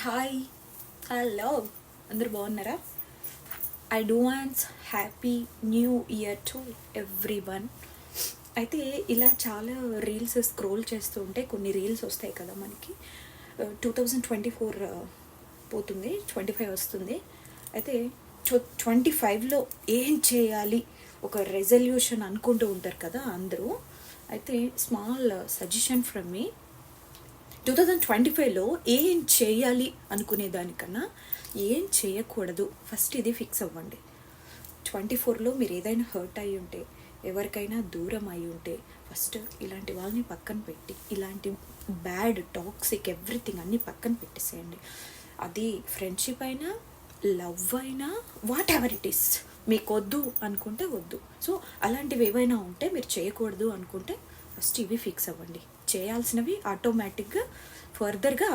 Hi, hello, అందరు బాగున్నారా? Advance happy new year to every one. అయితే ఇలా చాలా రీల్స్ స్క్రోల్ చేస్తూ ఉంటే కొన్ని రీల్స్ వస్తాయి కదా మనకి. 2024 పోతుంది, 25 వస్తుంది. అయితే 25లో ఏం చేయాలి, ఒక రెజల్యూషన్ అనుకుంటూ ఉంటారు కదా అందరూ. అయితే స్మాల్ సజెషన్ ఫ్రమ్ మీ. 2025లో ఏం చేయాలి అనుకునే దానికన్నా ఏం చేయకూడదు ఫస్ట్ ఇది ఫిక్స్ అవ్వండి. 24లో మీరు ఏదైనా హర్ట్ అయి ఉంటే, ఎవరికైనా దూరం అయి ఉంటే ఫస్ట్ ఇలాంటి వాళ్ళని పక్కన పెట్టి, ఇలాంటి బ్యాడ్ టాక్సిక్ ఎవ్రీథింగ్ అన్నీ పక్కన పెట్టేసేయండి. అది ఫ్రెండ్షిప్ అయినా, లవ్ అయినా, వాట్ ఎవర్ ఇట్ ఈస్. మీకు వద్దు అనుకుంటే వద్దు. సో అలాంటివి ఏవైనా ఉంటే, మీరు చేయకూడదు అనుకుంటే ఫస్ట్ ఇవి ఫిక్స్ అవ్వండి. చేయాల్సినవి ఆటోమేటిక్గా ఫర్దర్గా